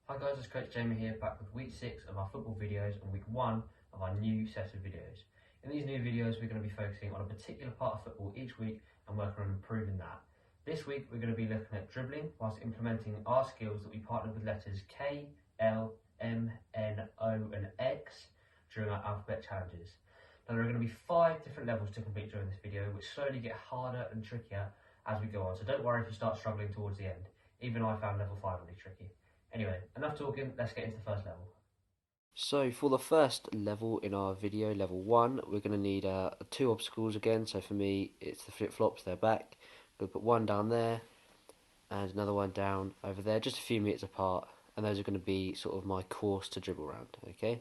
Hi guys, it's Coach Jamie here, back with week 6 of our football videos and week 1 of our new set of videos. In these new videos we're going to be focusing on a particular part of football each week and working on improving that. This week we're going to be looking at dribbling whilst implementing our skills that we partnered with letters K, L, M, N, O and X during our alphabet challenges. Now there are going to be 5 different levels to complete during this video, which slowly get harder and trickier as we go on, so don't worry if you start struggling towards the end. Even I found level 5 really tricky. Anyway, enough talking, let's get into the first level. So for the first level in our video, level 1, we're going to need 2 obstacles again. So for me, it's the flip-flops, they're back. I'm going to put one down there and another one down over there, just a few meters apart. And those are going to be sort of my course to dribble around, okay?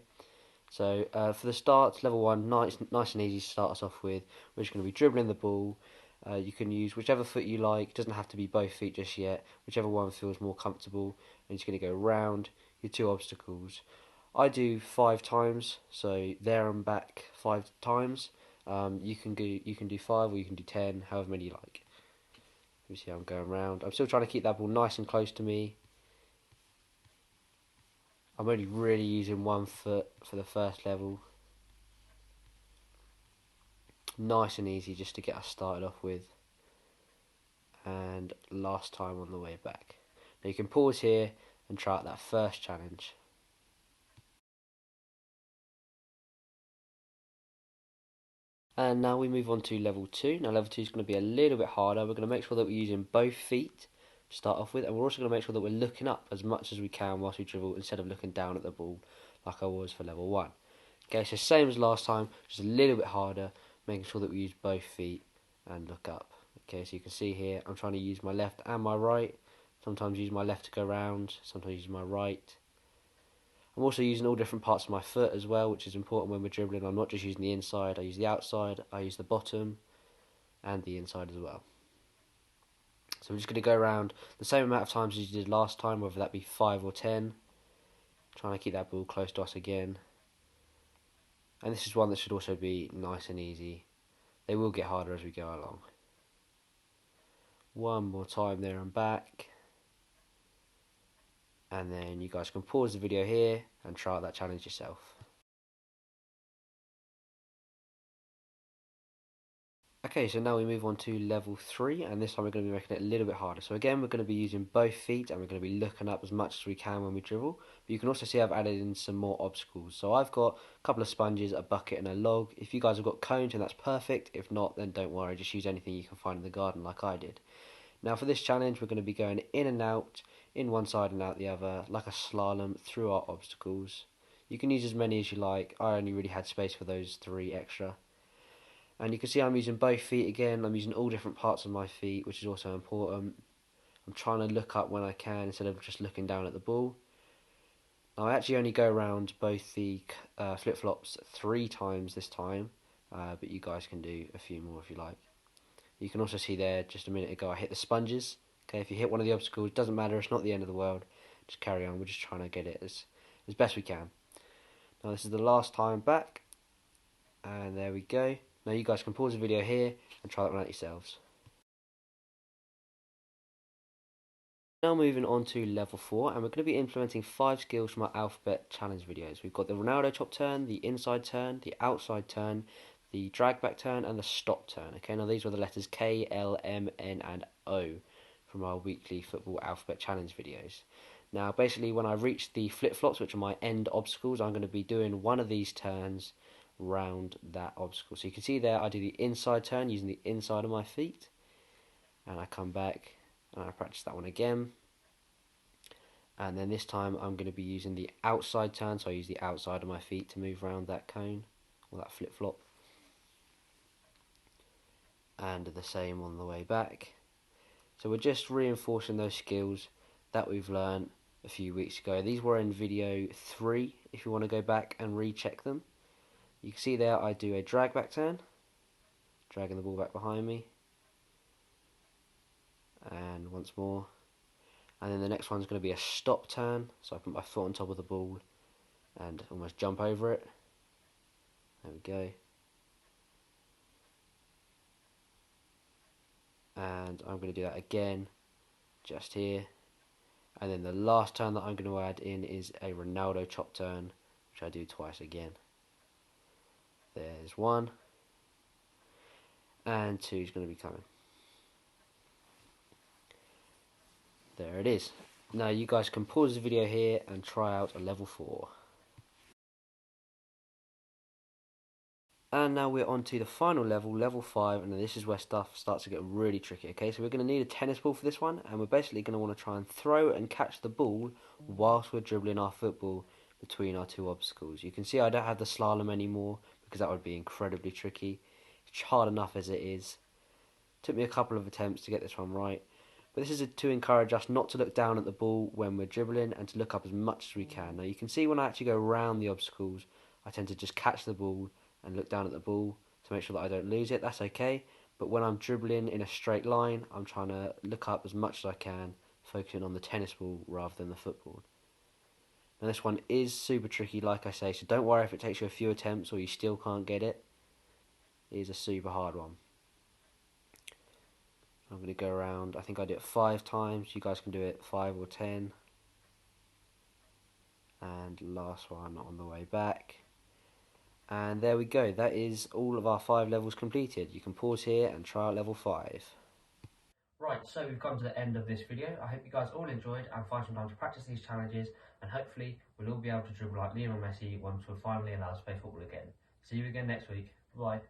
So for the start, level 1, nice and easy to start us off with. We're just going to be dribbling the ball. You can use whichever foot you like. It doesn't have to be both feet just yet. Whichever one feels more comfortable. And you're just going to go around your 2 obstacles. I do 5 times, so there and back 5 times. You can do 5 or you can do 10, however many you like. You see how I'm going around. I'm still trying to keep that ball nice and close to me. I'm only really using 1 foot for the first level. Nice and easy just to get us started off with. And last time on the way back. Now you can pause here and try out that first challenge. And now we move on to level 2. Now level 2 is going to be a little bit harder. We're going to make sure that we're using both feet to start off with, and we're also going to make sure that we're looking up as much as we can whilst we dribble instead of looking down at the ball like I was for level 1. Okay, so same as last time, just a little bit harder, making sure that we use both feet and look up. Okay, so you can see here, I'm trying to use my left and my right. Sometimes use my left to go round, sometimes use my right. I'm also using all different parts of my foot as well, which is important when we're dribbling. I'm not just using the inside, I use the outside, I use the bottom and the inside as well. So we're just going to go around the same amount of times as you did last time, whether that be 5 or 10. Trying to keep that ball close to us again. And this is one that should also be nice and easy. They will get harder as we go along. One more time there and back. And then you guys can pause the video here and try out that challenge yourself. Okay, so now we move on to level 3, and this time we're going to be making it a little bit harder. So again, we're going to be using both feet, and we're going to be looking up as much as we can when we dribble. But you can also see I've added in some more obstacles. So I've got a couple of sponges, a bucket, and a log. If you guys have got cones, then that's perfect. If not, then don't worry, just use anything you can find in the garden like I did. Now for this challenge, we're going to be going in and out, in one side and out the other, like a slalom through our obstacles. You can use as many as you like. I only really had space for those 3 extra. And you can see I'm using both feet again. I'm using all different parts of my feet, which is also important. I'm trying to look up when I can instead of just looking down at the ball. Now I actually only go around both the flip-flops 3 times this time, but you guys can do a few more if you like. You can also see there just a minute ago I hit the sponges. Okay, if you hit one of the obstacles, it doesn't matter, it's not the end of the world. Just carry on, we're just trying to get it as best we can. Now this is the last time back, and there we go. Now you guys can pause the video here and try that one out yourselves. Now moving on to level 4, and we're going to be implementing 5 skills from our alphabet challenge videos. We've got the Ronaldo chop turn, the inside turn, the outside turn, the drag back turn, and the stop turn. Okay, now these were the letters K, L, M, N, and O from our weekly football alphabet challenge videos. Now basically when I reach the flip-flops, which are my end obstacles, I'm going to be doing one of these turns round that obstacle. So you can see there I do the inside turn using the inside of my feet, and I come back and I practice that one again, and then this time I'm going to be using the outside turn, so I use the outside of my feet to move around that cone or that flip-flop, and the same on the way back. So we're just reinforcing those skills that we've learned a few weeks ago. These were in video 3 if you want to go back and recheck them. You can see there I do a drag back turn, dragging the ball back behind me, and once more, and then the next one's going to be a stop turn, so I put my foot on top of the ball and almost jump over it. There we go. And I'm going to do that again just here, And then the last turn that I'm going to add in is a Ronaldo chop turn, which I do twice again. There's 1, and 2 is going to be coming. There it is. Now you guys can pause the video here and try out a level 4. And now we're on to the final level, level 5, and this is where stuff starts to get really tricky. Okay, so we're going to need a tennis ball for this one, and we're basically going to want to try and throw and catch the ball whilst we're dribbling our football between our 2 obstacles. You can see I don't have the slalom anymore because that would be incredibly tricky. It's hard enough as it is. Took me a couple of attempts to get this one right, but this is to encourage us not to look down at the ball when we're dribbling and to look up as much as we can. Now you can see when I actually go around the obstacles, I tend to just catch the ball and look down at the ball to make sure that I don't lose it. That's okay, but when I'm dribbling in a straight line, I'm trying to look up as much as I can, focusing on the tennis ball rather than the football. Now this one is super tricky, like I say, so don't worry if it takes you a few attempts or you still can't get it. It is a super hard one. I'm going to go around, I think I did it 5 times, you guys can do it 5 or 10. And last one on the way back. And there we go, that is all of our 5 levels completed. You can pause here and try out level 5. Right, so we've come to the end of this video. I hope you guys all enjoyed and find some time to practice these challenges, and hopefully we'll all be able to dribble like Lionel Messi once we're finally allowed to play football again. See you again next week. Bye.